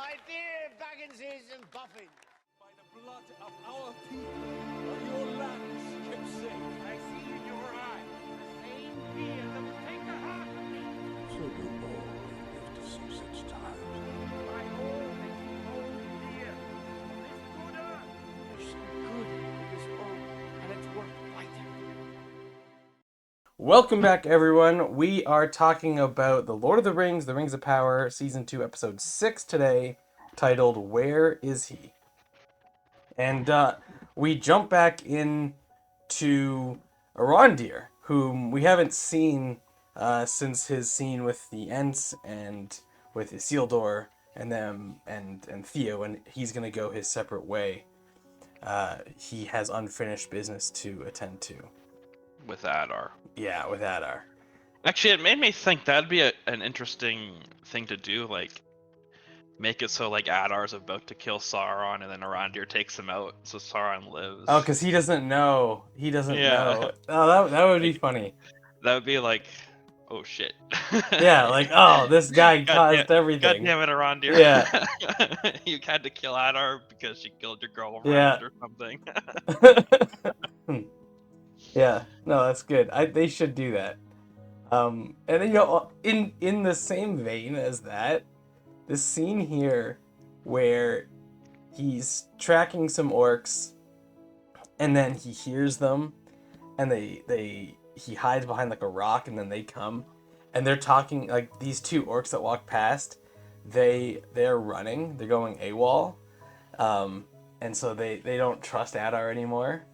My dear Bagginses and Buffins. By the blood of our people, are your lands kept safe? I see in your eyes the same fear that will take the heart of me. So do all who live to see such times. By all that you hold dear, this good earth. There's some good in this world, and it's worth fighting. Welcome back, everyone. We are talking about The Lord of the Rings, The Rings of Power, Season 2, Episode 6 today, titled Where Is He? And we jump back in to Arondir, whom we haven't seen since his scene with the Ents and with Isildur and them and Theo, and he's going to go his separate way. He has unfinished business to attend to. With Adar. Yeah, with Adar. Actually, it made me think that'd be an interesting thing to do, like make it so like Adar's about to kill Sauron and then Arondir takes him out so Sauron lives. Oh, because he doesn't know. He doesn't Yeah. know. Oh, that would be funny. That would be like, oh shit. Yeah, like, oh, this guy caused everything. God damn it, Arondir. Yeah. You had to kill Adar because she killed your girlfriend Yeah. or something. Yeah, no, that's good. They should do that. And then, in the same vein as that, this scene here where he's tracking some orcs, and then he hears them, and he hides behind like a rock, and then they come, and they're talking like these two orcs that walk past. They're running. They're going AWOL, and so they don't trust Adar anymore.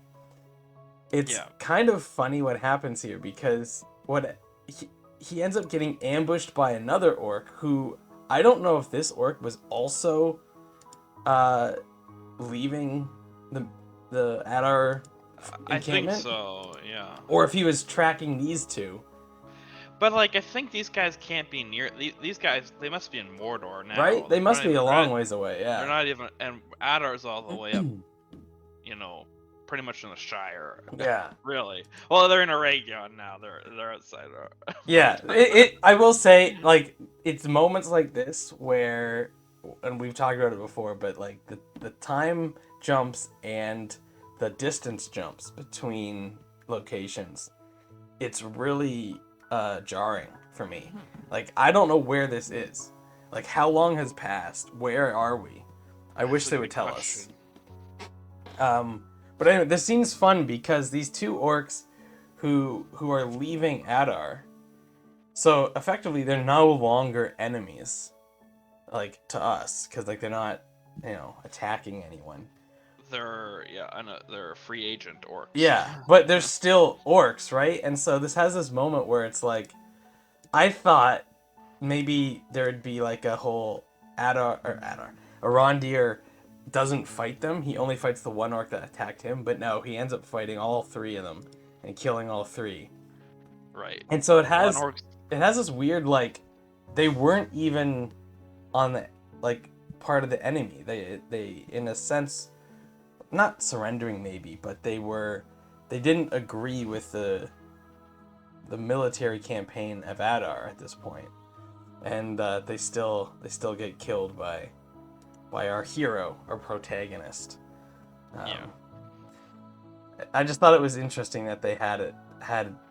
It's kind of funny what happens here because he ends up getting ambushed by another orc who I don't know if this orc was also leaving the Adar encampment. I think so, yeah. Or if he was tracking these two. But like, I think these guys can't be near. These guys, they must be in Mordor now. Right? They must be a long ways away. Yeah. They're not even, and Adar's all the way up. Pretty much in the Shire. Yeah. Really. Well, they're in Aragon now. They're outside. Yeah. I will say, like, it's moments like this where, and we've talked about it before, but like the time jumps and the distance jumps between locations, it's really jarring for me. Like, I don't know where this is. Like, how long has passed? Where are we? I wish they would tell us. But anyway, this scene's fun because these two orcs who are leaving Adar, so effectively they're no longer enemies, like, to us, because like they're not, attacking anyone. They're free agent orcs. Yeah, but they're still orcs, right? And so this has this moment where it's like, I thought maybe there'd be like a whole Arondir doesn't fight them. He only fights the one orc that attacked him, but no, he ends up fighting all three of them and killing all three. Right. And so it has this weird, like, they weren't even on the, like, part of the enemy. They in a sense, not surrendering maybe, but they didn't agree with the military campaign of Adar at this point. And they still get killed by our hero, our protagonist. I just thought it was interesting that they had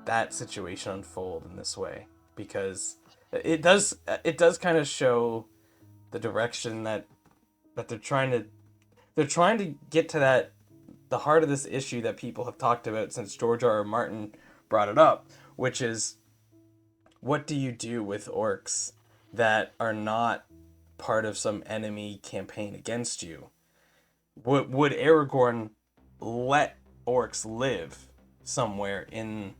that situation unfold in this way, because it does kind of show the direction that they're trying to get to, that the heart of this issue that people have talked about since George R.R. Martin brought it up, which is, what do you do with orcs that are not part of some enemy campaign against you? Would Aragorn let orcs live somewhere in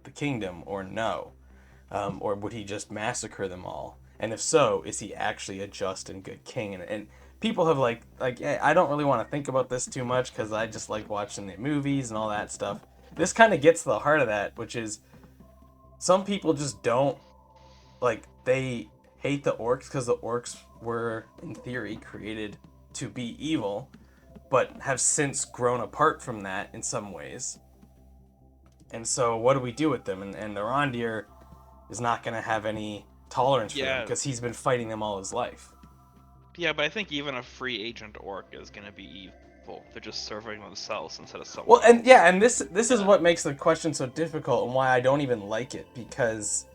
the kingdom, or no? Or would he just massacre them all? And if so, is he actually a just and good king? And people have like I don't really want to think about this too much because I just like watching the movies and all that stuff. This kind of gets to the heart of that, which is some people just don't, like, they hate the orcs because the orcs were, in theory, created to be evil, but have since grown apart from that in some ways. And so what do we do with them? And Arondir is not going to have any tolerance for them because he's been fighting them all his life. Yeah, but I think even a free agent orc is gonna be evil. They're just serving themselves instead of someone Well, and else. yeah, and this is Yeah. what makes the question so difficult and why I don't even like it, because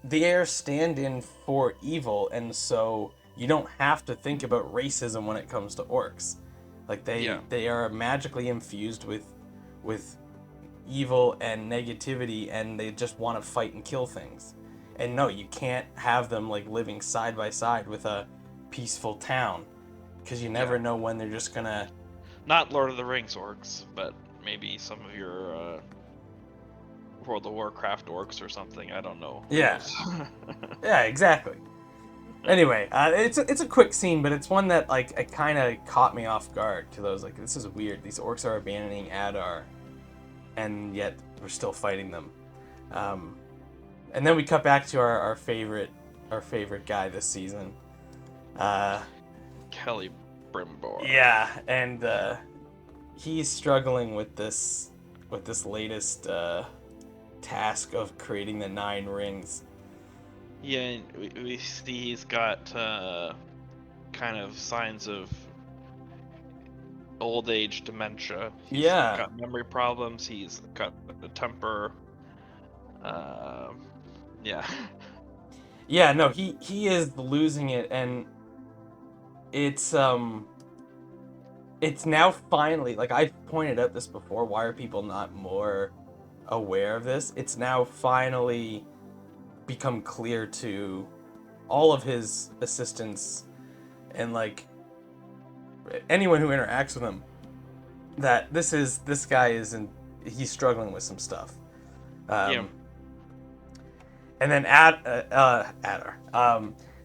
they are stand-in for evil, and so you don't have to think about racism when it comes to orcs. Like Yeah. they are magically infused with evil and negativity, and they just want to fight and kill things. And no, you can't have them like living side by side with a peaceful town, because you never Yeah. know when they're just gonna. Not Lord of the Rings orcs, but maybe some of your World of Warcraft orcs or something. I don't know. Who Yeah, knows? yeah, exactly. Anyway, it's a quick scene, but it's one that like it kind of caught me off guard, because I was like, this is weird. These orcs are abandoning Adar, and yet we're still fighting them. Um, and then we cut back to our favorite guy this season. Kelly Brimbor. Yeah, and he's struggling with this latest task of creating the 9 rings. Yeah, and we see he's got kind of signs of old age dementia. He's Yeah, got memory problems. He's got a temper. Yeah. yeah, no, he is losing it, and it's now finally, like I've pointed out this before. Why are people not more aware of this? It's now finally become clear to all of his assistants and like anyone who interacts with him that this guy he's struggling with some stuff. Yeah. And then Adar.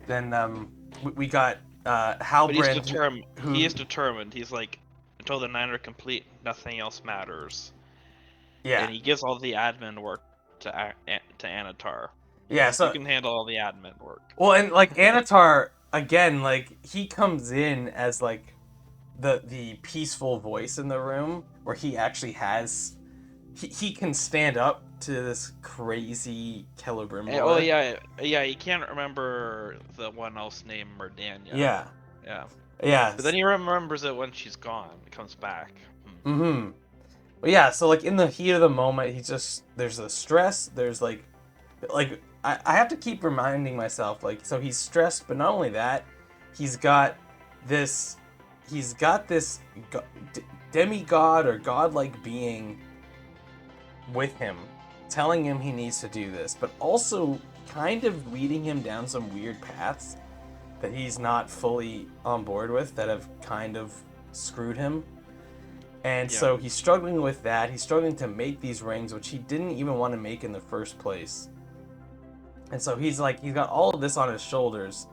Then we got But he's Halbrand, determined. who He is determined. He's like, until the 9 are complete, nothing else matters. yeah, And he gives all the admin work to Anatar. yeah. Like, you So can handle all the admin work. well, and like Anatar again, like he comes in as like the peaceful voice in the room, where he actually has he can stand up to this crazy Celebrimbor. Oh yeah. He can't remember the one else named Merdania. Yeah. Yeah. Yeah. But then he remembers it when she's gone. It comes back. Mm-hmm. But yeah, so like in the heat of the moment, there's the stress, there's like I have to keep reminding myself, like, so he's stressed, but not only that, he's got this demigod or godlike being with him, telling him he needs to do this, but also kind of leading him down some weird paths that he's not fully on board with, that have kind of screwed him. And Yeah. so he's struggling with that. He's struggling to make these rings, which he didn't even want to make in the first place. And so he's got all of this on his shoulders.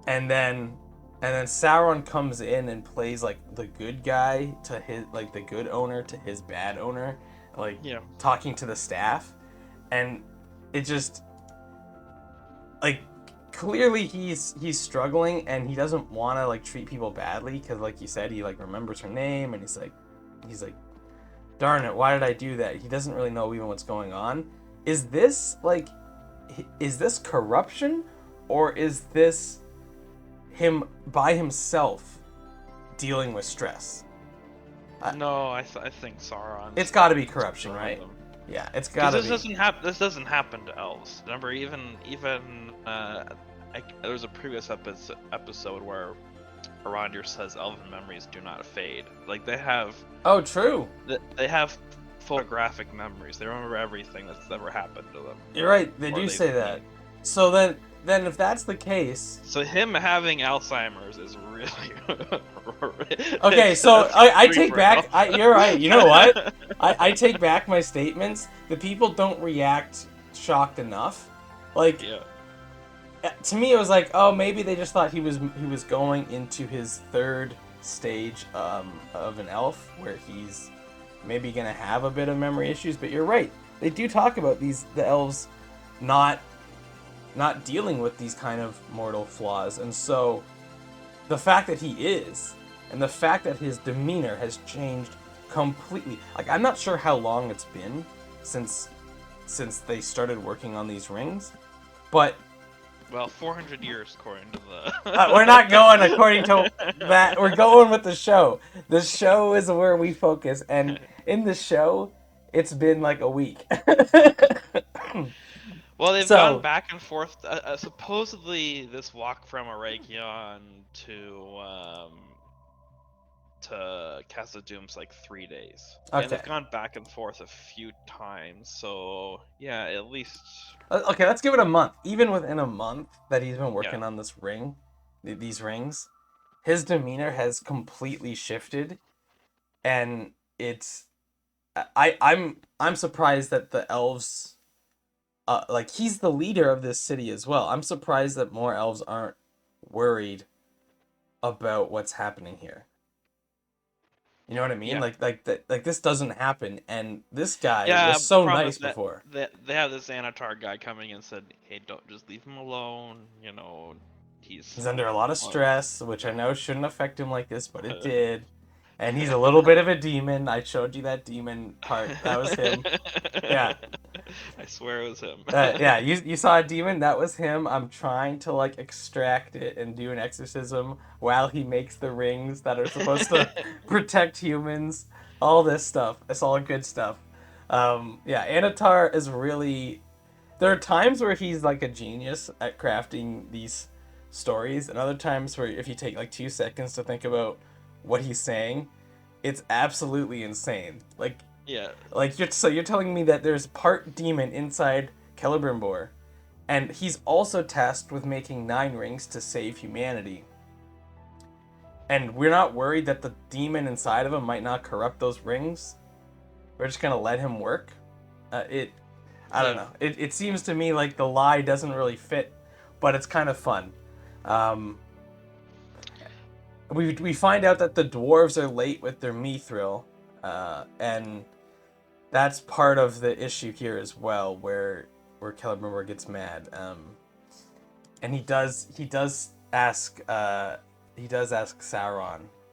And then Sauron comes in and plays like the good guy to his, like the good owner to his bad owner, like Yeah. talking to the staff. And it just like clearly he's struggling, and he doesn't want to like treat people badly, because like you said, he like remembers her name, and he's like darn it, why did I do that? He doesn't really know even what's going on. Is this corruption, or is this him by himself dealing with stress? No, I think Sauron. It's got to be corruption, right? Yeah, it's got to be. This doesn't happen to elves. Remember, even there was a previous episode where Arondir says elven memories do not fade. Like they have. Oh, true. They have photographic memories. They remember everything that's ever happened to them. You're right. They do say that. So then if that's the case, so him having Alzheimer's is really okay. So I take back. You're right. You know what? I take back my statements. The people don't react shocked enough. Like, yeah. To me, it was like, oh, maybe they just thought he was going into his third stage of an elf, where he's maybe gonna have a bit of memory issues. But you're right. They do talk about the elves not dealing with these kind of mortal flaws, and so the fact that he is, and the fact that his demeanor has changed completely. Like, I'm not sure how long it's been since they started working on these rings, but Well, 400 years according to the. We're not going according to that. We're going with the show. The show is where we focus, and in the show, it's been like a week. Well, they've gone So, back and forth. Supposedly, this walk from Aragion to Casa Doom's like 3 days, and okay. they've gone back and forth a few times. So yeah, at least Okay, let's give it a month. Even within a month that he's been yeah, working on this ring, these rings, his demeanor has completely shifted, and it's I'm surprised that the elves, like he's the leader of this city as well. I'm surprised that more elves aren't worried about what's happening here. You know what I mean? yeah, Like that, like this doesn't happen, and this guy yeah. was so Problem nice is that before. they have this Xanatar guy coming and said, "Hey, don't just leave him alone." You know, he's He's under a lot of well, stress, which I know shouldn't affect him like this, but it did. And he's a little bit of a demon. I showed you that demon part. That was him. Yeah. I swear it was him. Yeah, you saw a demon? That was him. I'm trying to like extract it and do an exorcism while he makes the rings that are supposed to protect humans. All this stuff. It's all good stuff. Yeah, Anatar is really. There are times where he's like a genius at crafting these stories, and other times where if you take like 2 seconds to think about what he's saying, it's absolutely insane. Yeah. Like you're telling me that there's part demon inside Celebrimbor, and he's also tasked with making 9 rings to save humanity. And we're not worried that the demon inside of him might not corrupt those rings. We're just gonna let him work. I don't know. It seems to me like the lie doesn't really fit, but it's kind of fun. Um, we find out that the dwarves are late with their mithril, and that's part of the issue here as well, where Celebrimbor gets mad. And he does ask Sauron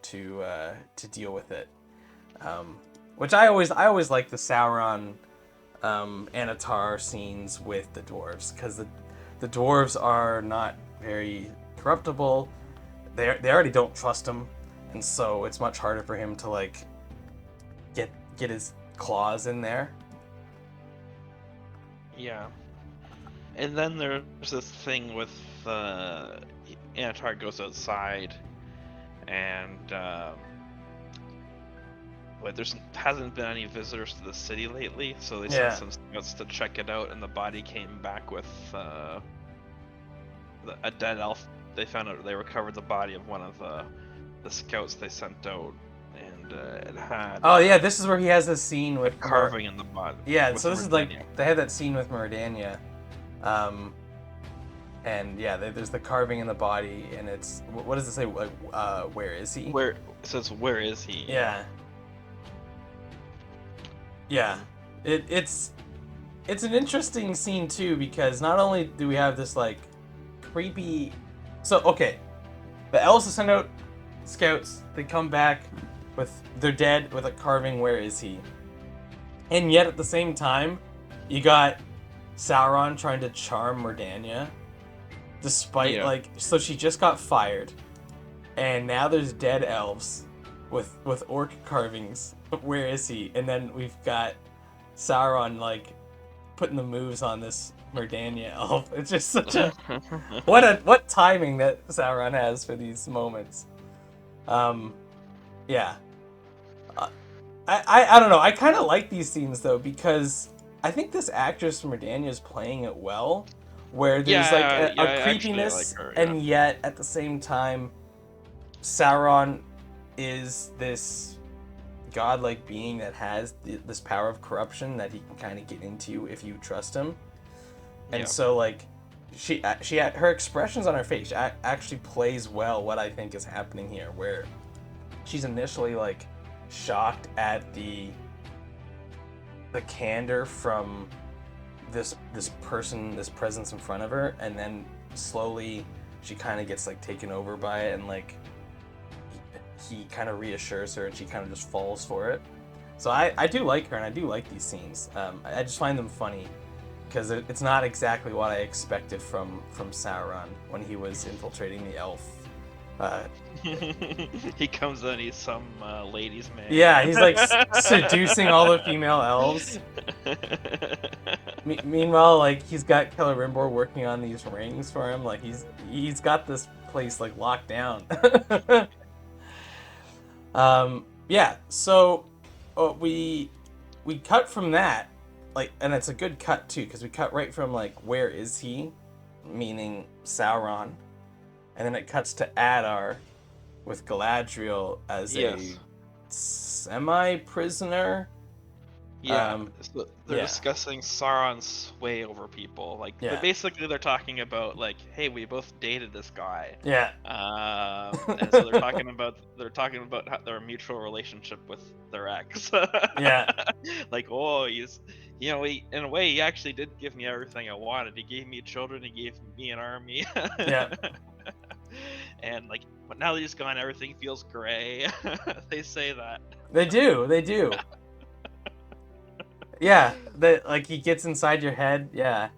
to deal with it, which I always like the Sauron Anatar scenes with the dwarves, because the dwarves are not very corruptible. They already don't trust him, and so it's much harder for him to like get his claws in there. Yeah. And then there's this thing with Anatar goes outside, and there hasn't been any visitors to the city lately, so they sent some scouts to check it out, and the body came back with a dead elf. They found out they recovered the body of one of the scouts they sent out, and it had. Oh yeah, this is where he has this scene with carving in the body. Yeah, so this is like they had that scene with Meridiania, and yeah, there's the carving in the body, and it's what does it say? Like, where is he? Where it says where is he? Yeah. Yeah, it's an interesting scene too, because not only do we have this like creepy, so okay, the elves send out scouts, they come back with they're dead with a carving where is he, and yet at the same time you got Sauron trying to charm Mordania, despite like, so she just got fired, and now there's dead elves with orc carvings. Where is he? And then we've got Sauron like putting the moves on this Mordania elf. It's just such a what timing that Sauron has for these moments. Yeah. I don't know. I kind of like these scenes though, because I think this actress Mordania is playing it well, where there's like a creepiness, like her, and yet at the same time, Sauron is this godlike being that has this power of corruption that he can kind of get into if you trust him. And so like she her expressions on her face actually plays well what I think is happening here, where she's initially like shocked at the candor from this presence in front of her, and then slowly she kind of gets like taken over by it, and like he kind of reassures her, and she kind of just falls for it. So I do like her, and I do like these scenes. I just find them funny, because it's not exactly what I expected from Sauron when he was infiltrating the elf. He comes in, he's some ladies' man. Yeah, he's like seducing all the female elves. Meanwhile, like he's got Celebrimbor working on these rings for him. Like he's got this place like locked down. Yeah. So we cut from that, like, and it's a good cut too because we cut right from like where is he, meaning Sauron, and then it cuts to Adar with Galadriel as a semi-prisoner. Yeah, so they're discussing Sauron's sway over people. Like, but basically they're talking about like, hey, we both dated this guy. Yeah. And so they're talking about their mutual relationship with their ex. Yeah. Like, oh, he's, you know, in a way, he actually did give me everything I wanted. He gave me children. He gave me an army. Yeah. And like, but now that he's gone, everything feels gray. They say that. They do. Yeah, that like he gets inside your head. Yeah,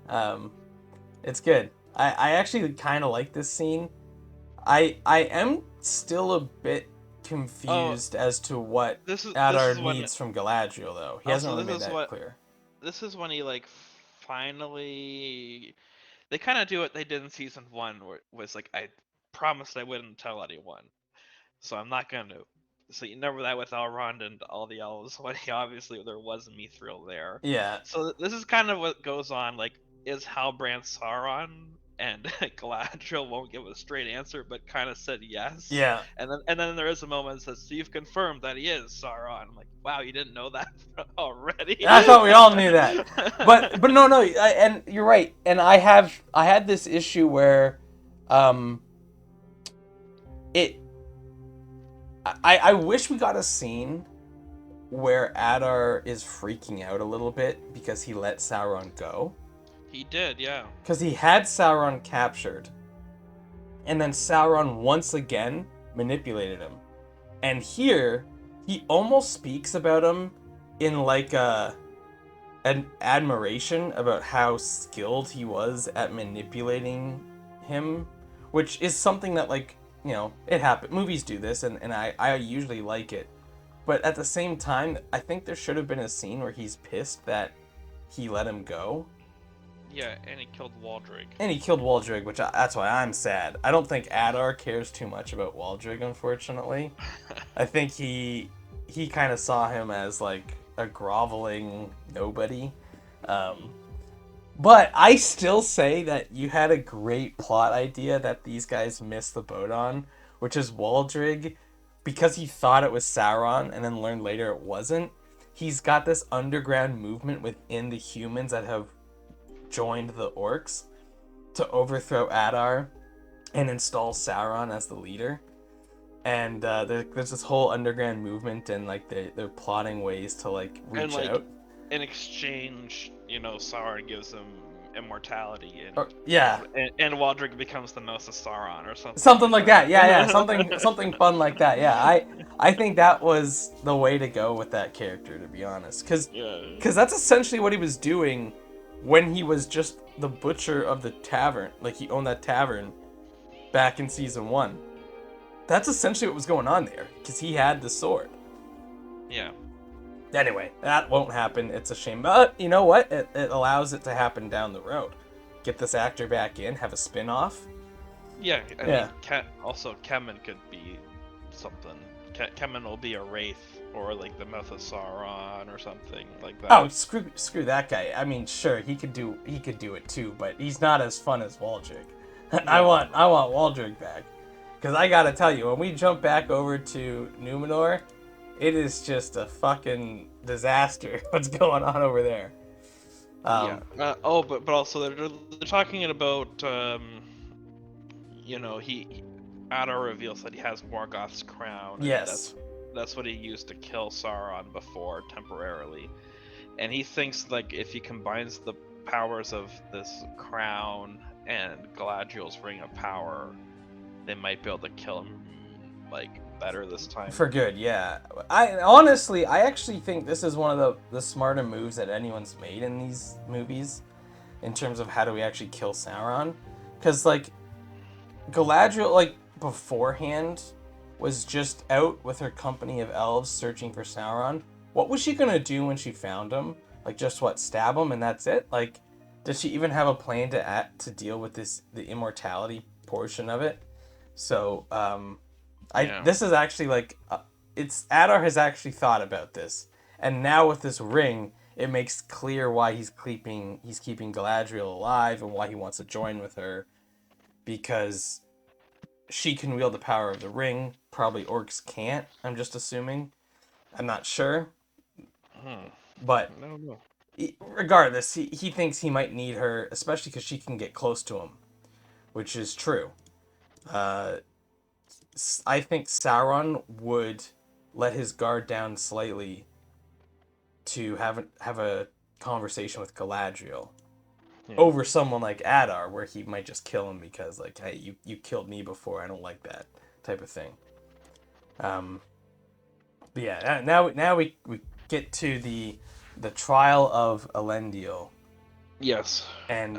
it's good. I actually kind of like this scene. I am still a bit confused as to what Adar needs from Galadriel, though. He hasn't really made that clear. This is when he like finally. They kind of do what they did in season 1, where it was like, I promised I wouldn't tell anyone, so I'm not gonna. So you remember that with Elrond and all the elves, when obviously there was a Mithril there. Yeah. So this is kind of what goes on. Like, is Halbrand Sauron? And Galadriel won't give a straight answer, but kind of said yes. Yeah. And then there is a moment that says, "So you've confirmed that he is Sauron." I'm like, wow, you didn't know that already? I thought we all knew that. But no, and you're right. And I had this issue where, I wish we got a scene where Adar is freaking out a little bit because he let Sauron go. He did, yeah. Because he had Sauron captured, and then Sauron once again manipulated him. And here, he almost speaks about him in like an admiration about how skilled he was at manipulating him, which is something that, like, you know, it happened. Movies do this, and I usually like it. But at the same time, I think there should have been a scene where he's pissed that he let him go. Yeah, and he killed Waldreg. Which that's why I'm sad. I don't think Adar cares too much about Waldreg, unfortunately. I think he kind of saw him as like a groveling nobody. But I still say that you had a great plot idea that these guys missed the boat on, which is Waldreg, because he thought it was Sauron and then learned later it wasn't. He's got this underground movement within the humans that have joined the orcs to overthrow Adar and install Sauron as the leader. And there's this whole underground movement, and like they're plotting ways to like reach out. In exchange, you know, Sauron gives him immortality, and and Waldreg becomes the Mouth of Sauron or something. Something like that, yeah, something fun like that, yeah. I think that was the way to go with that character, to be honest, because that's essentially what he was doing when he was just the butcher of the tavern. Like, he owned that tavern back in season 1. That's essentially what was going on there, because he had the sword. Yeah. Anyway, that won't happen. It's a shame. But you know what? It allows it to happen down the road. Get this actor back in, have a spin-off. Yeah, I mean, also Kemen could be something. Kemen will be a wraith, or like the Mouth of Sauron, or something like that. Oh, screw that guy. I mean, sure, he could do it too, but he's not as fun as Waldreg. Yeah. I want Waldreg back, because I gotta tell you, when we jump back over to Numenor, it is just a fucking disaster what's going on over there. But also they're talking about, you know, Adar reveals that he has Morgoth's crown. Yes. That's what he used to kill Sauron before, temporarily. And he thinks, like, if he combines the powers of this crown and Galadriel's Ring of Power, they might be able to kill him, like, better this time. For good, yeah. I actually think this is one of the smarter moves that anyone's made in these movies. in terms of how do we actually kill Sauron. Because, like, Galadriel, like, beforehand was just out with her company of elves searching for Sauron. What was she gonna do when she found him? Like, just what, stab him and that's it? Like, does she even have a plan to deal with the immortality portion of it? So, this is actually like, Adar has actually thought about this, and now with this ring, it makes clear why he's keeping Galadriel alive and why he wants to join with her, because she can wield the power of the ring. Probably orcs can't. I'm just assuming. I'm not sure, but I don't know. Regardless, he thinks he might need her, especially because she can get close to him, which is true. I think Sauron would let his guard down slightly to have a conversation with Galadriel over someone like Adar, where he might just kill him because, like, hey, you killed me before, I don't like that type of thing. But yeah, now we get to the trial of Elendil. Yes. And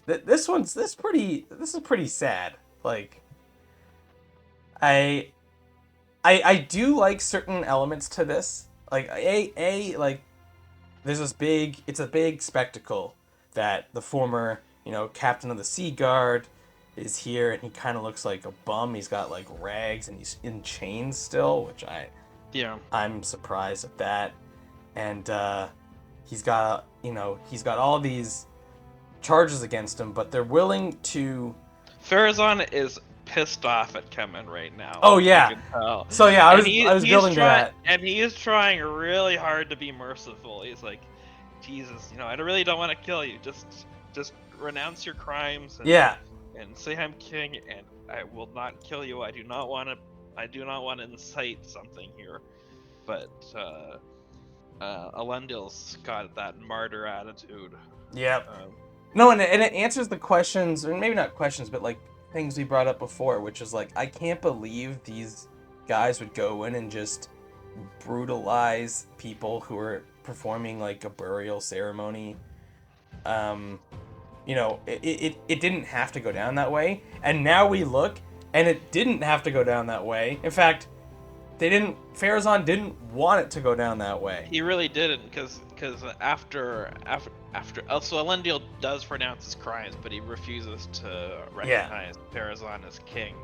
this is pretty sad. Like, I do like certain elements to this. Like, like, there's it's a big spectacle that the former, captain of the Sea Guard is here, and he kind of looks like a bum. He's got, like, rags, and he's in chains still, which I'm surprised at that. And he's got all these charges against him, but they're willing to. Pharazôn is pissed off at Kemen right now. Oh yeah. You can tell. So yeah, I was building to that. And he is trying really hard to be merciful. He's like, Jesus, I really don't want to kill you. Just renounce your crimes. And say I'm king, and I will not kill you. I do not want to incite something here. But Elendil's got that martyr attitude. Yep. No, and it answers the questions, or maybe not questions, but, like, things we brought up before, which is, like, I can't believe these guys would go in and just brutalize people who are performing, like, a burial ceremony. It didn't have to go down that way, and now we look, and it didn't have to go down that way. In fact, Pharazôn didn't want it to go down that way. He really didn't, because after so Elendil does renounce his crimes, but he refuses to recognize Pharazôn as king.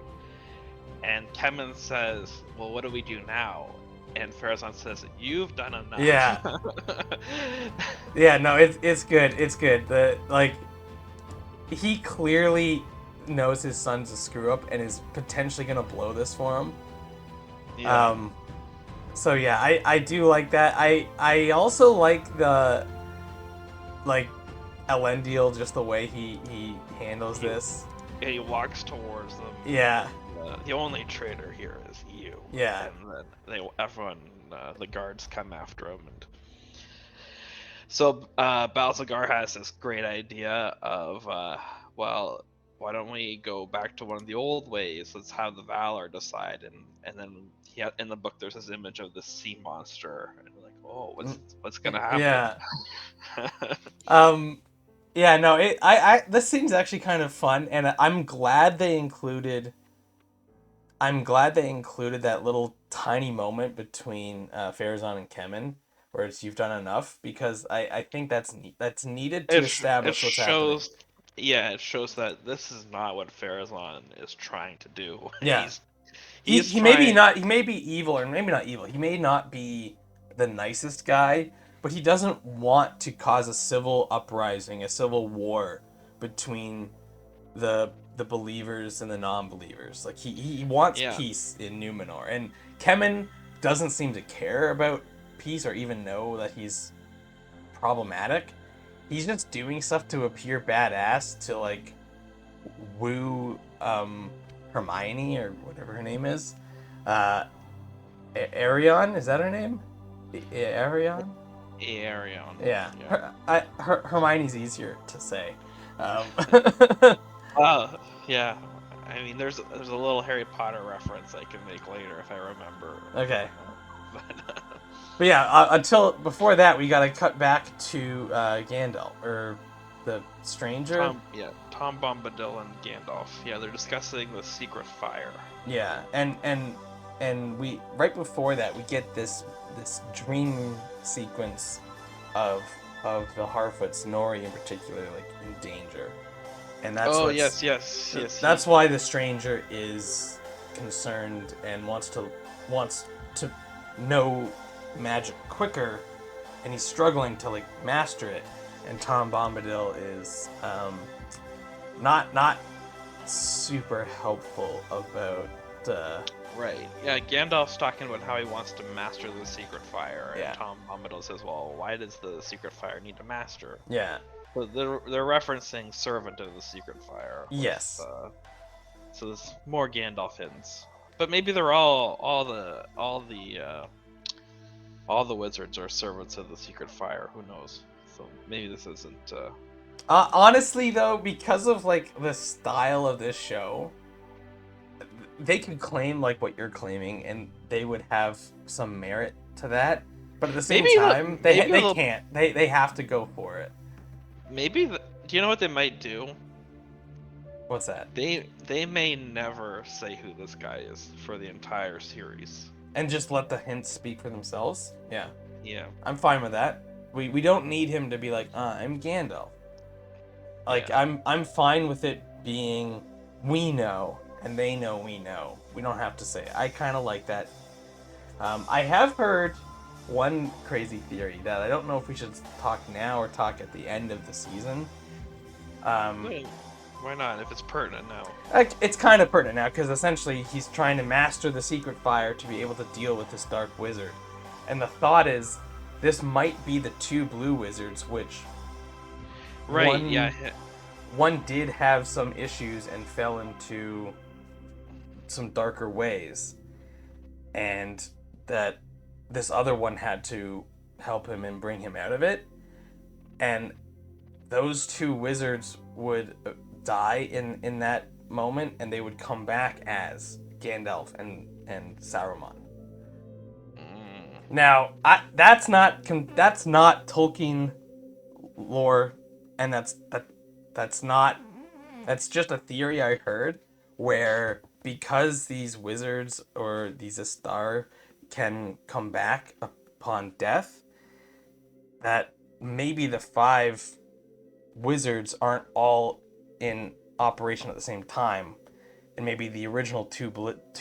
And Kemen says, "Well, what do we do now?" And Pharazôn says, "You've done enough." Yeah. Yeah. No, it's good. It's good. He clearly knows his son's a screw up and is potentially gonna blow this for him. Yeah. So yeah, I do like that. I also like Elendil, just the way he handles this. He walks towards them. Yeah. The only traitor here is you. Yeah. And then everyone, the guards come after him, and so Balzagar has this great idea of, well, why don't we go back to one of the old ways? Let's have the Valar decide, and then in the book there's this image of the sea monster, and we're like, oh, what's gonna happen? Yeah. Yeah. No. This seems actually kind of fun, and I'm glad they included that little tiny moment between Pharazôn and Kemen, where it's "you've done enough," because I think that's needed to establish what's happening. Yeah, it shows that this is not what Pharazôn is trying to do. Yeah. He may be evil, or maybe not evil. He may not be the nicest guy, but he doesn't want to cause a civil uprising, a civil war between the believers and the non-believers. Like, he wants peace in Numenor, and Kemen doesn't seem to care about peace or even know that he's problematic. He's just doing stuff to appear badass to, like, woo Hermione, or whatever her name is. Arion, is that her name? Arion? Arion. Yeah. Hermione's easier to say. Yeah. I mean, there's a little Harry Potter reference I can make later if I remember. Okay. But yeah, before that, we gotta cut back to Gandalf, or the stranger. Tom Bombadil and Gandalf. Yeah, they're discussing the secret fire. Yeah, and we right before that we get this dream sequence of the Harfoots, Nori in particular, like in danger, and that's yes. that's why the stranger is concerned and wants to know magic quicker, and he's struggling to like master it, and Tom Bombadil is not super helpful about Right. Yeah, Gandalf's talking about how he wants to master the secret fire, Yeah. and Tom Bombadil says, "Well, why does the secret fire need to master?" yeah. But they're referencing servant of the secret fire. Yes. So there's more Gandalf hints. But maybe they're all the wizards are servants of the secret fire. Who knows? So maybe this isn't. Honestly, though, because of like the style of this show, they could claim like what you're claiming, and they would have some merit to that. But at the same time, they can't. They have to go for it. Maybe. Do you know what they might do? What's that? They may never say who this guy is for the entire series. And just let the hints speak for themselves. Yeah. Yeah. I'm fine with that. We don't need him to be like, I'm Gandalf. Like I'm fine with it being we know and they know we know. We don't have to say it. I kind of like that. I have heard one crazy theory that I don't know if we should talk now or talk at the end of the season. Why not? If it's pertinent now. It's kind of pertinent now because essentially he's trying to master the secret fire to be able to deal with this dark wizard. And the thought is this might be the two blue wizards, which one did have some issues and fell into some darker ways, and that this other one had to help him and bring him out of it, and those two wizards would die in that moment, and they would come back as Gandalf and Saruman. Now, that's not Tolkien lore, and that's just a theory I heard, where because these wizards or these Astar can come back upon death, that maybe the 5 wizards aren't all in operation at the same time, and maybe the original two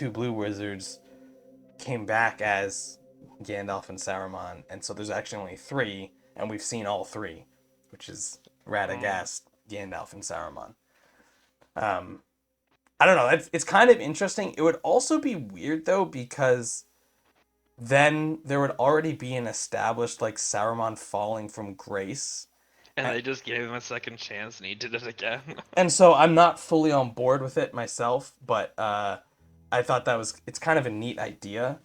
blue wizards came back as Gandalf and Saruman, and so there's actually only 3, and we've seen all 3, which is Radagast, Gandalf, and Saruman. I don't know. It's kind of interesting. It would also be weird though, because then there would already be an established like Saruman falling from grace. And they just gave him a second chance, and he did it again. And so I'm not fully on board with it myself, but I thought it's kind of a neat idea.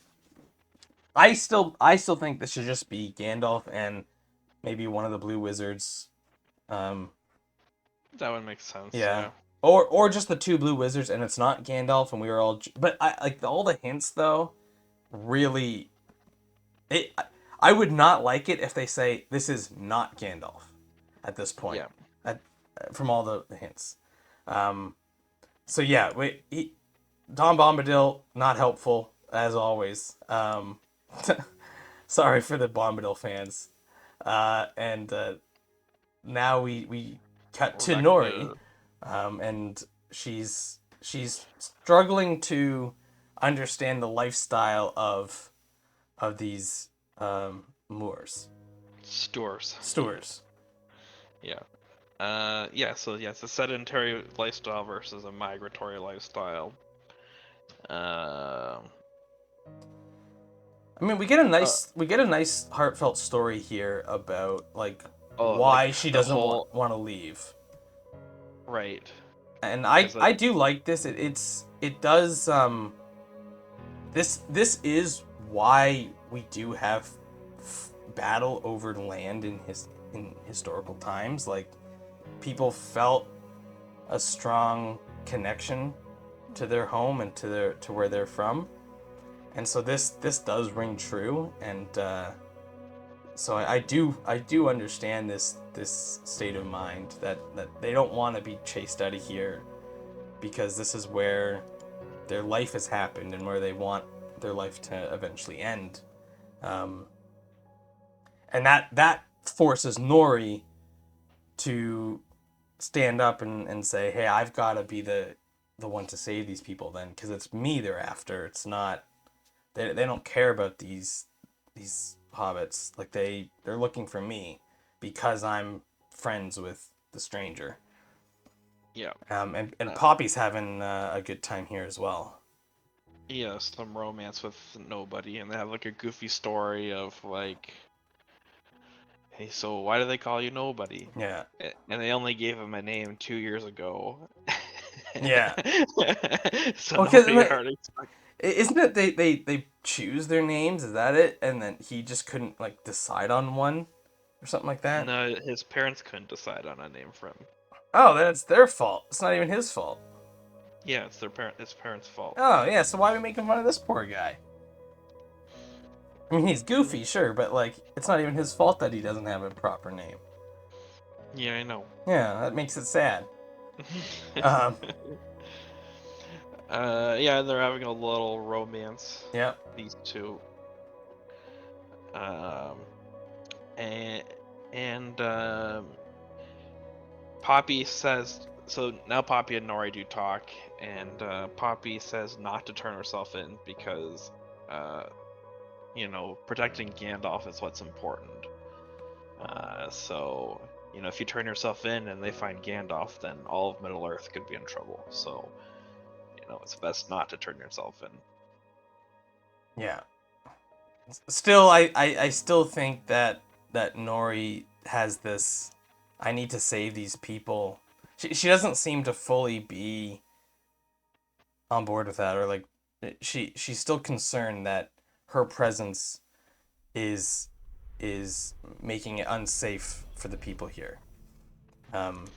I still think this should just be Gandalf and maybe one of the blue wizards. That would make sense. Yeah. Or just the 2 blue wizards, and it's not Gandalf, and we were all. But I like all the hints though. Really, I would not like it if they say this is not Gandalf at this point. Yeah. From all the hints. So yeah, Tom Bombadil not helpful as always. Sorry for the Bombadil fans. And now we cut to Nori. And she's struggling to understand the lifestyle of these Moors. Stoors. Yeah. So it's a sedentary lifestyle versus a migratory lifestyle. I mean, we get a nice heartfelt story here about why she doesn't want to leave. Right. And I do like this. It does this is why we do have battle over land in historical times. Like, people felt a strong connection to their home and to where they're from. And so this does ring true, and So I do understand this state of mind that they don't want to be chased out of here because this is where their life has happened and where they want their life to eventually end. And that forces Nori to stand up and say, hey, I've got to be the one to save these people then, because it's me they're after. It's not, they don't care about these hobbits. Like they're looking for me because I'm friends with the stranger. Yeah. And Poppy's having a good time here as well. Yeah, some romance with nobody, and they have like a goofy story of like, hey, so why do they call you Nobody? Yeah. And they only gave him a name 2 years ago. Yeah. So Well, 'cause nobody already expected. isn't it they choose their names? Is that it? And then he just couldn't like decide on one or something like that? No, his parents couldn't decide on a name for him. Oh, then it's their fault. It's not even his fault. Yeah, it's his parents' fault. Oh, yeah, so why are we making fun of this poor guy? I mean, he's goofy, sure, but, like, it's not even his fault that he doesn't have a proper name. Yeah, I know. Yeah, that makes it sad. Um, Yeah, they're having a little romance. Yep. These two. And Poppy says, so now Poppy and Nori do talk, and Poppy says not to turn herself in because, protecting Gandalf is what's important. So, if you turn yourself in and they find Gandalf, then all of Middle-earth could be in trouble. So, it's best not to turn yourself in. Yeah. Still, I still think that Nori has this, I need to save these people. She doesn't seem to fully be on board with that, or like she's still concerned that her presence is making it unsafe for the people here. And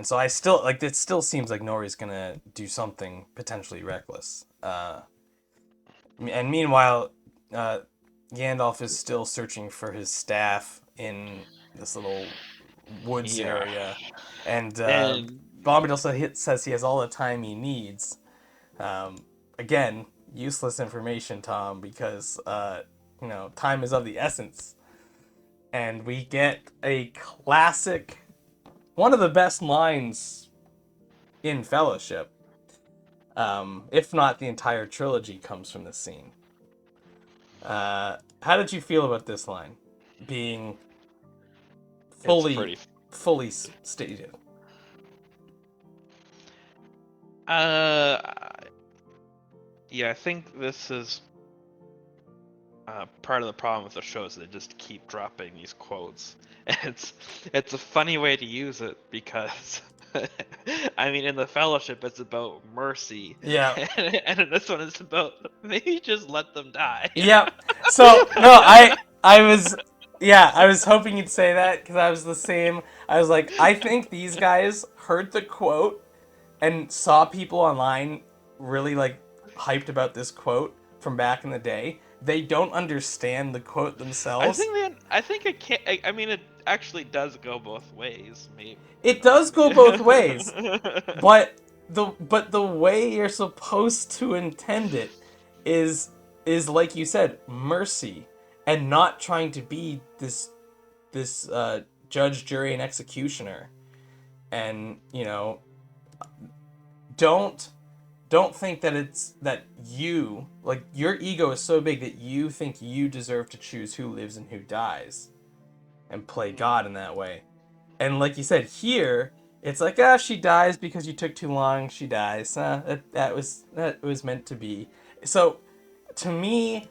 so I still like, it still seems like Nori's gonna do something potentially reckless. And meanwhile, Gandalf is still searching for his staff in this little woods area, and Bombadil says he has all the time he needs. Again, useless information, Tom, because time is of the essence, and we get a classic, one of the best lines in Fellowship. If not the entire trilogy comes from this scene. How did you feel about this line being fully stated? Yeah, I think this is part of the problem with the show is they just keep dropping these quotes. And it's a funny way to use it because I mean, in the Fellowship it's about mercy. Yeah. And in this one it's about maybe just let them die. Yep. So no, I was hoping you'd say that because I was the same. I was like, I think these guys heard the quote and saw people online really like hyped about this quote from back in the day. They don't understand the quote themselves. I think it can't. I mean, it actually does go both ways. Maybe it does go both ways, but the way you're supposed to intend it is like you said, mercy, and not trying to be this judge, jury, and executioner. And don't think that it's that you, like, your ego is so big that you think you deserve to choose who lives and who dies and play God in that way. And like you said, here it's like, she dies because you took too long, she dies. That was meant to be. So to me,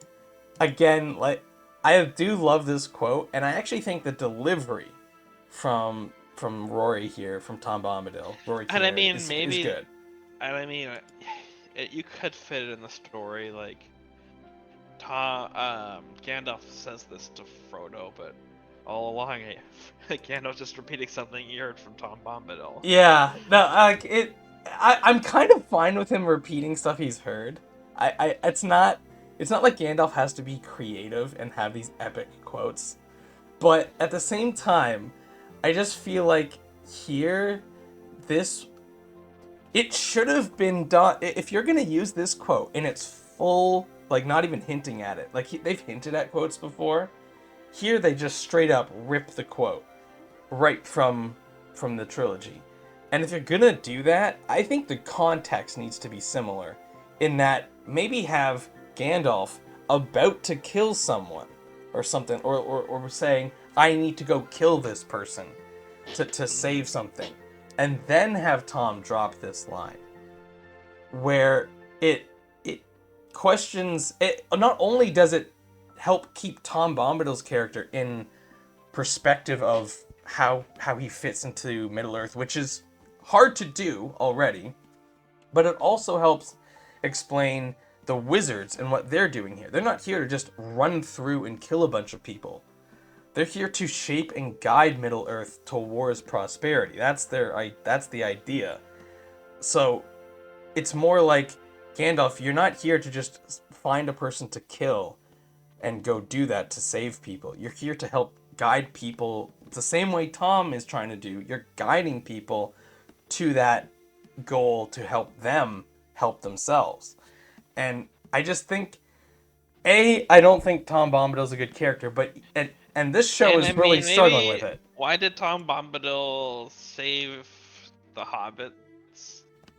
again, like, I do love this quote, and I actually think the delivery from Rory here, from Tom Bombadil, Rory and I mean, is maybe good. And I mean, you could fit it in the story, like Gandalf says this to Frodo, but all along, Gandalf's just repeating something he heard from Tom Bombadil. Yeah, no, I'm kind of fine with him repeating stuff he's heard. It's not It's not like Gandalf has to be creative and have these epic quotes. But at the same time, I just feel like here, this... It should have been done... If you're going to use this quote in its full... Like, not even hinting at it. Like, they've hinted at quotes before. Here, they just straight up rip the quote. Right from the trilogy. And if you're going to do that, I think the context needs to be similar. In that, maybe have Gandalf about to kill someone. Or something. Or saying, I need to go kill this person. To save something. And then have Tom drop this line. Where it questions... Not only does it help keep Tom Bombadil's character in perspective of how he fits into Middle-earth, which is hard to do already, but it also helps explain the wizards and what they're doing here. They're not here to just run through and kill a bunch of people. They're here to shape and guide Middle-earth towards prosperity. That's the idea. So it's more like, Gandalf, you're not here to just find a person to kill and go do that to save people. You're here to help guide people the same way Tom is trying to do. You're guiding people to that goal to help them help themselves. And I just think, I don't think Tom Bombadil's a good character, but and this show is really struggling with it. Why did Tom Bombadil save the hobbits?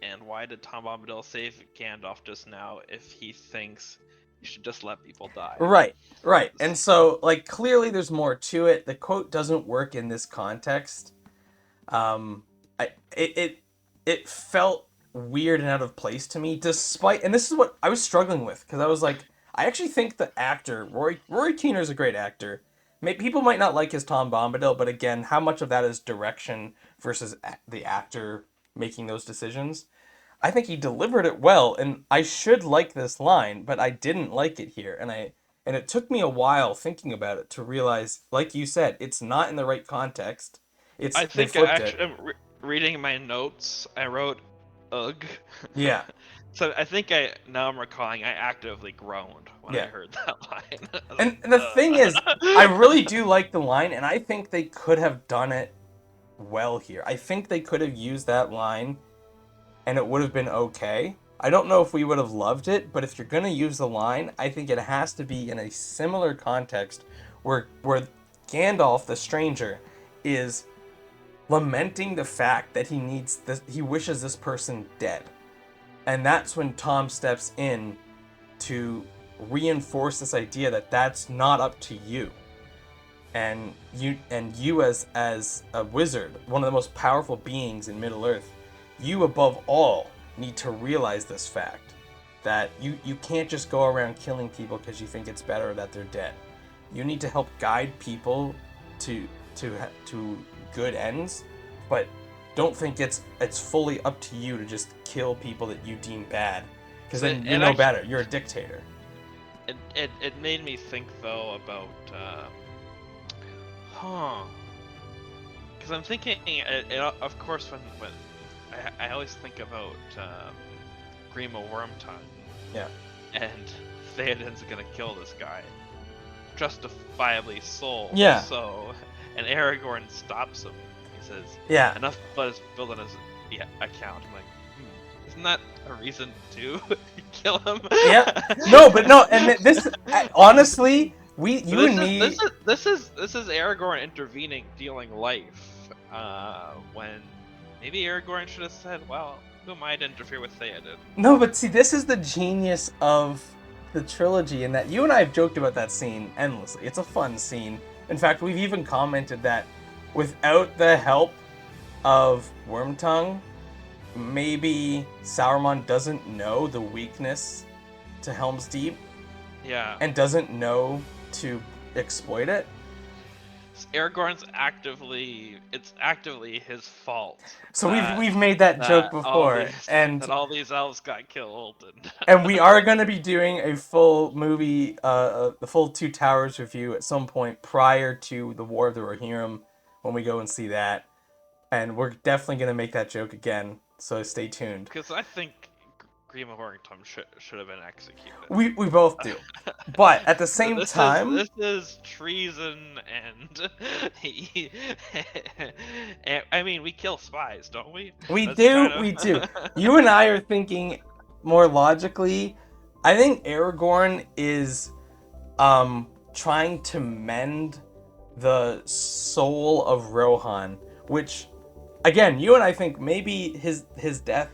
And why did Tom Bombadil save Gandalf just now if he thinks you should just let people die? Right. And so, like, clearly there's more to it. The quote doesn't work in this context. It felt weird and out of place to me, despite... And this is what I was struggling with, because I was like, I actually think the actor, Rory Kinnear is a great actor. People might not like his Tom Bombadil, but again, how much of that is direction versus the actor making those decisions? I think he delivered it well, and I should like this line, but I didn't like it here, and it took me a while thinking about it to realize, like you said, it's not in the right context. I think reading my notes, I wrote, ugh. Yeah. So I think now I'm recalling, I actively groaned when I heard that line. And the thing is, I really do like the line, and I think they could have done it well here. I think they could have used that line and it would have been okay. I don't know if we would have loved it, but if you're going to use the line, I think it has to be in a similar context where Gandalf, the stranger, is lamenting the fact that he wishes this person dead. And that's when Tom steps in to reinforce this idea that that's not up to you. And you as a wizard, one of the most powerful beings in Middle-earth, you above all need to realize this fact, that you can't just go around killing people because you think it's better that they're dead. You need to help guide people to good ends, but don't think it's fully up to you to just kill people that you deem bad, because then you know better. You're a dictator. It made me think though about because I'm thinking of course when I always think about Grima Wormtongue. Yeah. And Theoden's gonna kill this guy, justifiably so. Yeah. So, and Aragorn stops him. He says, "Yeah, enough blood is spilled on his account." I'm like, isn't that a reason to kill him? Yeah. No, and this honestly, This is Aragorn intervening, dealing life. When maybe Aragorn should have said, "Well, who am I to interfere with Theoden?" No, but see, this is the genius of the trilogy, in that you and I have joked about that scene endlessly. It's a fun scene. In fact, we've even commented that without the help of Wormtongue, maybe Sauron doesn't know the weakness to Helm's Deep. Yeah. And doesn't know to exploit it. Aragorn's it's actively his fault. So we've made that joke before, and that all these elves got killed, and we are going to be doing a full movie, the full Two Towers review at some point prior to the War of the Rohirrim, when we go and see that, and we're definitely going to make that joke again. So stay tuned. Because I think Grima Worthington should have been executed. We both do, but at the same time, this is treason, and I mean, we kill spies, don't we? we That's do, kind of... we do. You and I are thinking more logically. I think Aragorn is trying to mend the soul of Rohan, which, again, you and I think maybe his death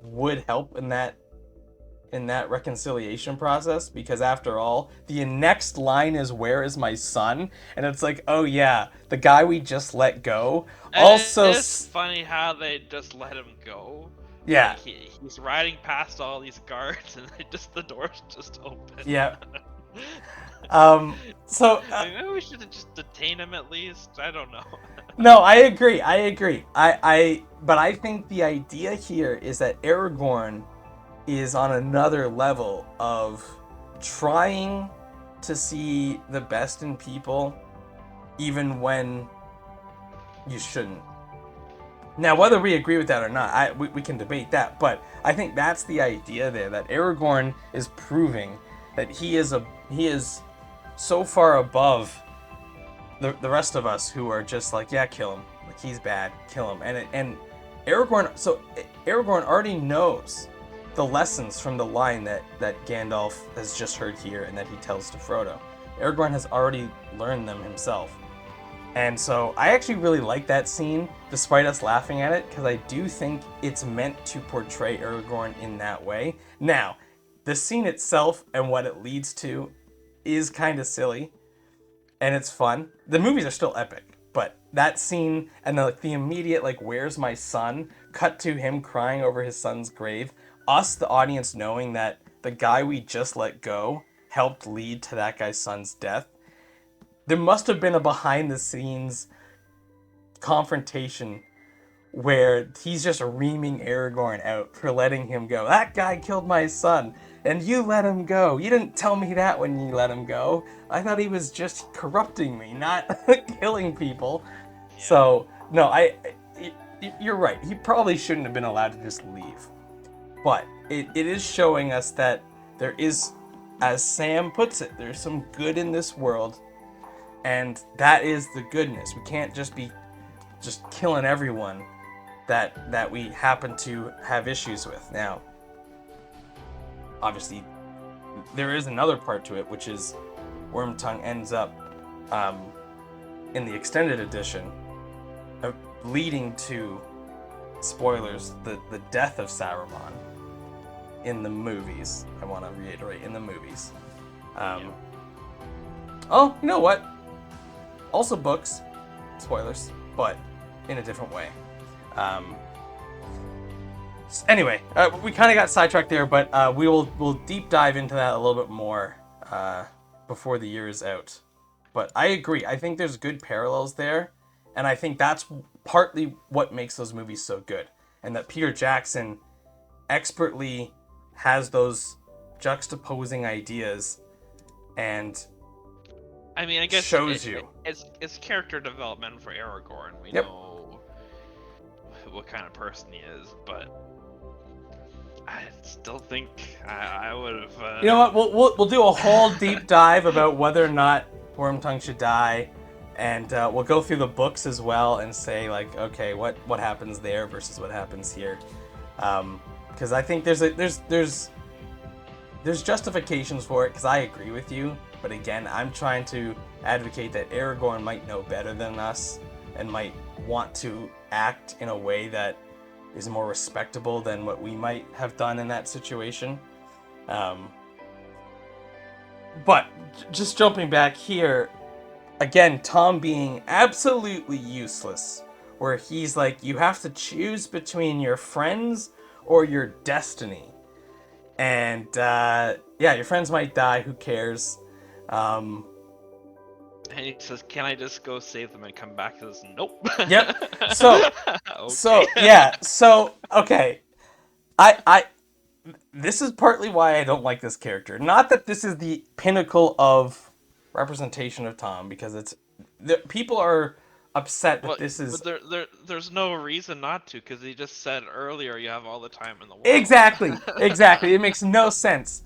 would help in that reconciliation process, because after all, the next line is, "Where is my son?" And it's like, oh yeah, the guy we just let go. And Also, it's funny how they just let him go. yeah, Like he's riding past all these guards, and the doors just open. yeah. Maybe we should have just detained him at least. I don't know. No, I agree. But I think the idea here is that Aragorn is on another level of trying to see the best in people, even when you shouldn't. Now, whether we agree with that or not, we can debate that. But I think that's the idea there, that Aragorn is proving that he is so far above the rest of us who are just like, yeah, kill him. Like, he's bad, kill him. And Aragorn already knows the lessons from the line that Gandalf has just heard here and that he tells to Frodo. Aragorn has already learned them himself. And so I actually really like that scene, despite us laughing at it, because I do think it's meant to portray Aragorn in that way. Now, the scene itself and what it leads to is kind of silly, and it's fun. The movies are still epic, but that scene and the immediate, like, "Where's my son?" cut to him crying over his son's grave, us, the audience, knowing that the guy we just let go helped lead to that guy's son's death. There must have been a behind-the-scenes confrontation where he's just reaming Aragorn out for letting him go. "That guy killed my son, and you let him go. You didn't tell me that when you let him go. I thought he was just corrupting me, not killing people." Yeah. So, no, you're right. He probably shouldn't have been allowed to just leave. But it is showing us that there is, as Sam puts it, there's some good in this world, and that is the goodness. We can't just be just killing everyone that we happen to have issues with. Now, obviously, there is another part to it, which is Wormtongue ends up in the extended edition, leading to, spoilers, the death of Saruman in the movies. I want to reiterate, in the movies. Oh, you know what? Also books, spoilers, but in a different way. Anyway, we kind of got sidetracked there, but we'll deep dive into that a little bit more before the year is out. But I agree. I think there's good parallels there, and I think that's partly what makes those movies so good, and that Peter Jackson expertly has those juxtaposing ideas and, I mean, I guess shows you. It's character development for Aragorn. We Yep. know what kind of person he is, but I still think I would have. You know what? We'll do a whole deep dive about whether or not Wormtongue should die, and we'll go through the books as well and say, like, okay, what happens there versus what happens here, because I think there's justifications for it. Because I agree with you, but again, I'm trying to advocate that Aragorn might know better than us and might want to act in a way that is more respectable than what we might have done in that situation. But just jumping back here, again, Tom being absolutely useless, where he's like, you have to choose between your friends or your destiny. And yeah, your friends might die, who cares? And he says, "Can I just go save them and come back?" He says, "Nope." Yep. So okay. I this is partly why I don't like this character. Not that this is the pinnacle of representation of Tom, because people are upset that Well, this is... but there's no reason not to, because he just said earlier you have all the time in the world. Exactly. It makes no sense.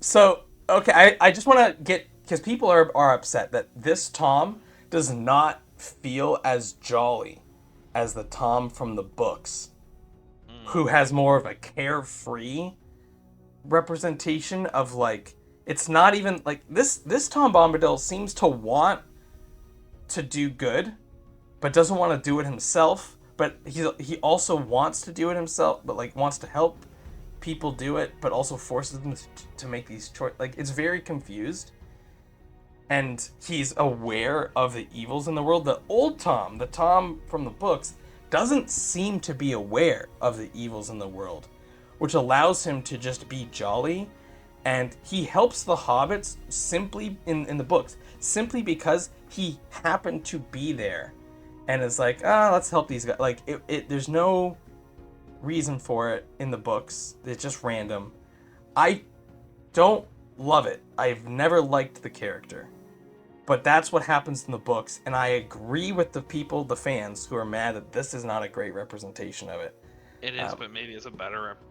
So, okay, I just want to get... Because people are upset that this Tom does not feel as jolly as the Tom from the books, who has more of a carefree representation of, like... It's not even... Like, this Tom Bombadil seems to want to do good, but doesn't want to do it himself. But he also wants to do it himself, but like wants to help people do it, but also forces them to make these choices. Like, it's very confused, and he's aware of the evils in the world. The old Tom, the Tom from the books, doesn't seem to be aware of the evils in the world, which allows him to just be jolly. And he helps the hobbits simply in the books, simply because he happened to be there. And it's like, let's help these guys. Like, there's no reason for it in the books. It's just random. I don't love it. I've never liked the character. But that's what happens in the books. And I agree with the people, the fans, who are mad that this is not a great representation of it. It is, but maybe it's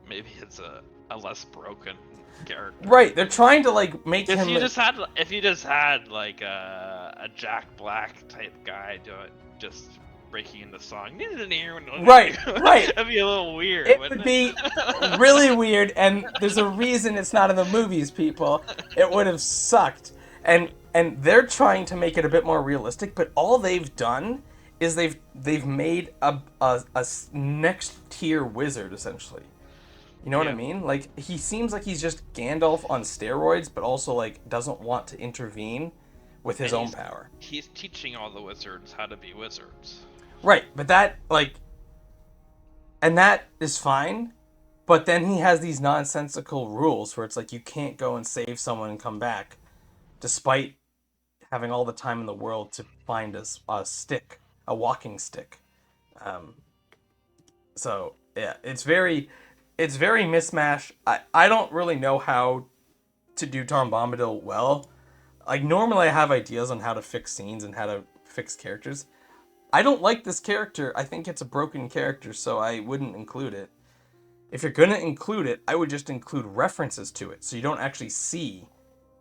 maybe it's a less broken character. Right, they're trying to, like, make him... If you just had like a Jack Black type guy just breaking into song. Right. That'd be a little weird. It would be really weird, and there's a reason it's not in the movies, people. It would have sucked. And they're trying to make it a bit more realistic, but all they've done is they've made a next tier wizard, essentially. You know what I mean? Like, he seems like he's just Gandalf on steroids, but also, like, doesn't want to intervene with his own power. He's teaching all the wizards how to be wizards. Right, but that, like... And that is fine, but then he has these nonsensical rules where it's like you can't go and save someone and come back, despite having all the time in the world to find a stick, a walking stick. So, yeah, it's very mismatch. I don't really know how to do Tom Bombadil well. Like, normally I have ideas on how to fix scenes and how to fix characters. I don't like this character. I think it's a broken character, so I wouldn't include it. If you're gonna include it, I would just include references to it, so you don't actually see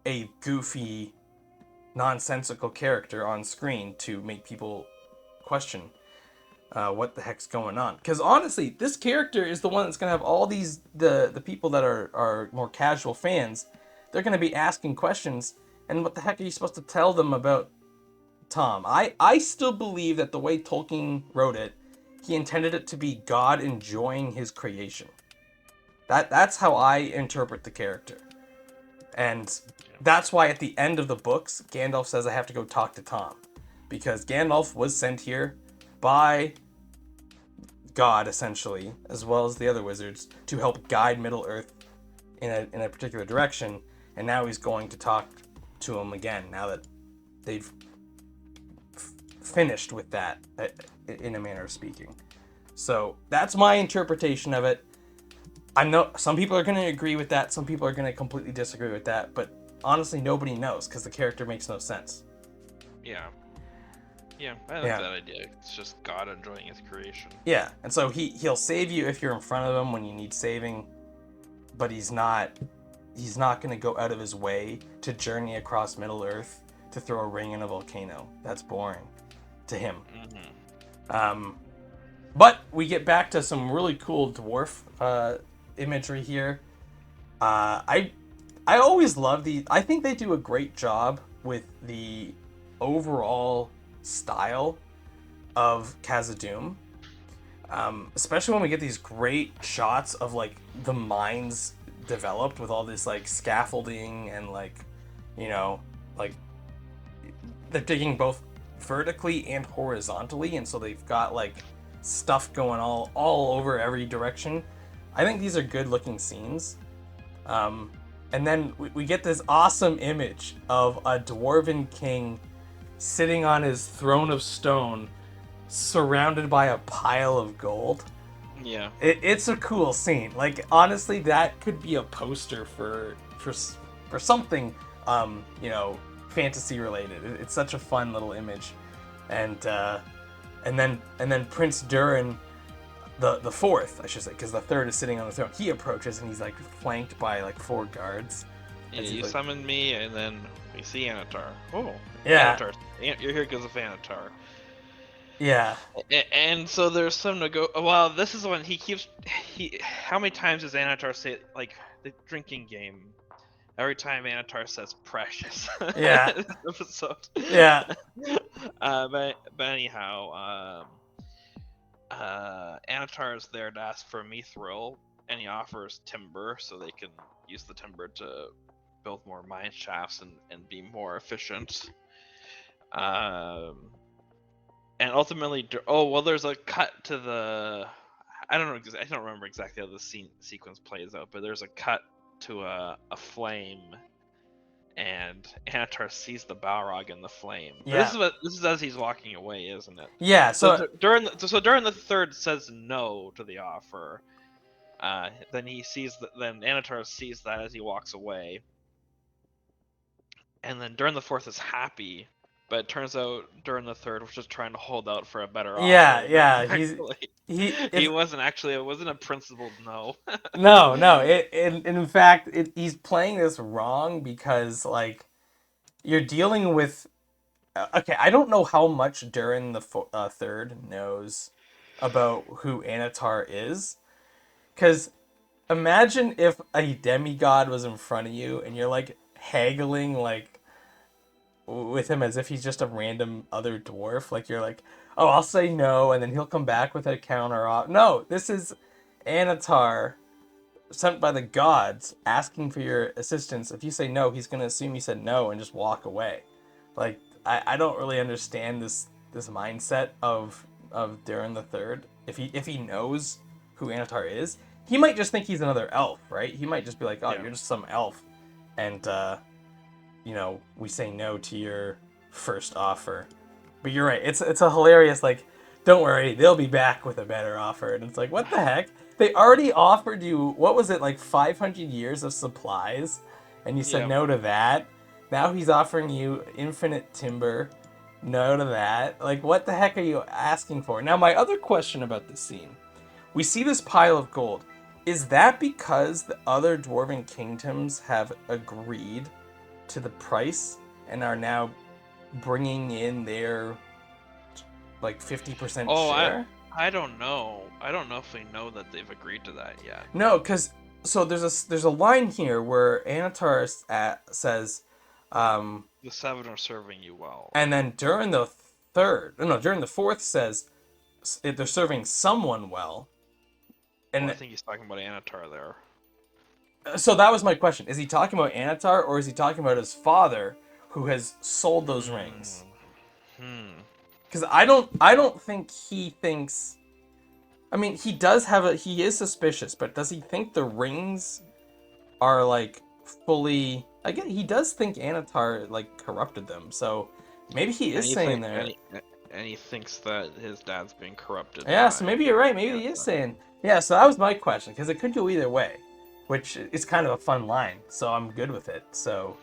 a goofy, nonsensical character on screen to make people question what the heck's going on. Because honestly, this character is the one that's gonna have all these the people that are more casual fans. They're gonna be asking questions, and what the heck are you supposed to tell them about Tom? I still believe that the way Tolkien wrote it, he intended it to be God enjoying his creation. That's how I interpret the character. And that's why at the end of the books, Gandalf says I have to go talk to Tom. Because Gandalf was sent here by God, essentially, as well as the other wizards, to help guide Middle-earth in a particular direction. And now he's going to talk to him again, now that they've finished with that, in a manner of speaking. So that's my interpretation of it. I know some people are going to agree with that, some people are going to completely disagree with that, but honestly nobody knows because the character makes no sense. Yeah, I like that idea. It's just God enjoying his creation. Yeah, and so he'll save you if you're in front of him when you need saving, but he's not going to go out of his way to journey across Middle-earth to throw a ring in a volcano. That's boring to him. But we get back to some really cool dwarf imagery here. I always love I think they do a great job with the overall style of Khazad-dûm. Especially when we get these great shots of like the mines developed with all this like scaffolding and like, you know, like they're digging both vertically and horizontally, and so they've got like stuff going all over every direction. I think these are good looking scenes. And then we get this awesome image of a dwarven king sitting on his throne of stone surrounded by a pile of gold. Yeah. It's a cool scene. Like, honestly, that could be a poster for something, you know, fantasy related. It's such a fun little image. and then Prince Durin, the fourth, I should say, because the third is sitting on the throne. He approaches and he's like flanked by like 4 guards. Yeah, you like, summoned me, and then we see Anatar. Oh, yeah, Anatar, you're here because of Anatar. yeah. And so there's some Well, this is when How many times does Anatar say like the drinking game? Every time Anatar says precious. Yeah. This episode. Yeah. But anyhow, Anatar is there to ask for mithril, and he offers timber so they can use the timber to build more mine shafts and be more efficient. And ultimately, there's a cut to the. I don't know. I don't remember exactly how the sequence plays out, but there's a cut to a flame, and Anatar sees the Balrog in the flame. Yeah. This is as he's walking away, isn't it? Yeah. So during the third says no to the offer. Then Anatar sees that as he walks away, and then during the fourth is happy. But it turns out during the third was just trying to hold out for a better offer. Yeah. He wasn't actually. It wasn't a principled no. No. In fact, he's playing this wrong because like you're dealing with. Okay, I don't know how much Durin the third knows about who Anatar is, because imagine if a demigod was in front of you and you're like haggling like with him as if he's just a random other dwarf. Like you're like, oh, I'll say no, and then he'll come back with a counter off. No, this is Anatar, sent by the gods, asking for your assistance. If you say no, he's gonna assume you said no and just walk away. Like I don't really understand this mindset of Durin the Third. If he knows who Anatar is, he might just think he's another elf, right? He might just be like, oh, you're just some elf, and we say no to your first offer. But you're right. It's a hilarious, like, don't worry, they'll be back with a better offer. And it's like, what the heck? They already offered you, what was it, like 500 years of supplies? And you said no to that? Now he's offering you infinite timber. No to that. Like, what the heck are you asking for? Now, my other question about this scene. We see this pile of gold. Is that because the other dwarven kingdoms have agreed to the price and are now bringing in their like 50% share? I don't know. I don't know if we know that they've agreed to that yet. No, because so there's a line here where Anatar says, the seven are serving you well. And then during the fourth says they're serving someone well. And I think he's talking about Anatar there. So that was my question. Is he talking about Anatar, or is he talking about his father who has sold those rings? Because I don't think he thinks. I mean, he is suspicious, but does he think the rings are like fully? I guess he does think Anatar like corrupted them, so maybe he is saying there. And he thinks that his dad's being corrupted. Yeah, so maybe you're right. Maybe he is saying. Yeah, so that was my question, because it could go either way, which is kind of a fun line, so I'm good with it. So,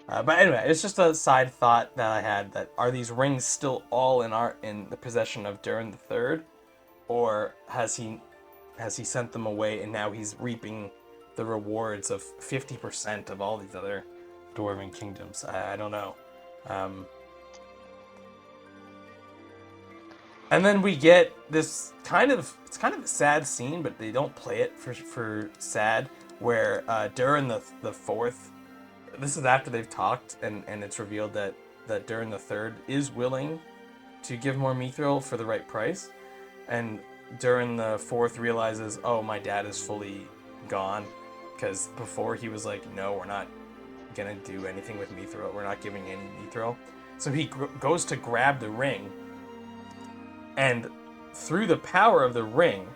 but anyway, it's just a side thought that I had, that are these rings still all in the possession of Durin the Third, or has he sent them away and now he's reaping the rewards of 50% of all these other dwarven kingdoms? I don't know. And then we get this it's kind of a sad scene, but they don't play it for sad, where Durin the Fourth, this is after they've talked and it's revealed that Durin the Third is willing to give more mithril for the right price, and Durin the Fourth realizes, oh, my dad is fully gone, because before he was like, no, we're not gonna do anything with mithril, we're not giving any mithril. So he goes to grab the ring, and through the power of the ring,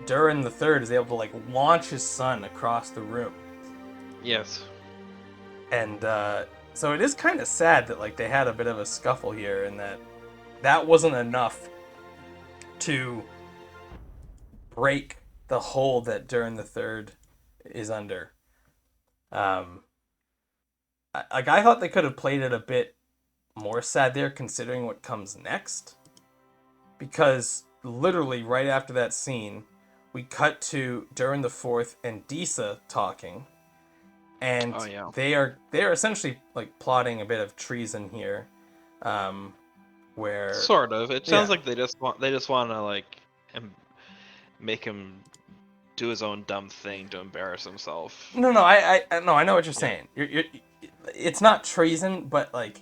Durin the Third is able to like launch his son across the room. Yes. And so it is kind of sad that like they had a bit of a scuffle here, and that wasn't enough to break the hold that Durin the Third is under. I thought they could have played it a bit more sad there considering what comes next. Because literally right after that scene, we cut to Durin the Fourth and Disa talking. And they are essentially like plotting a bit of treason here. Where sort of. It sounds like they just want to like make him do his own dumb thing to embarrass himself. No, I know what you're saying. You're it's not treason, but like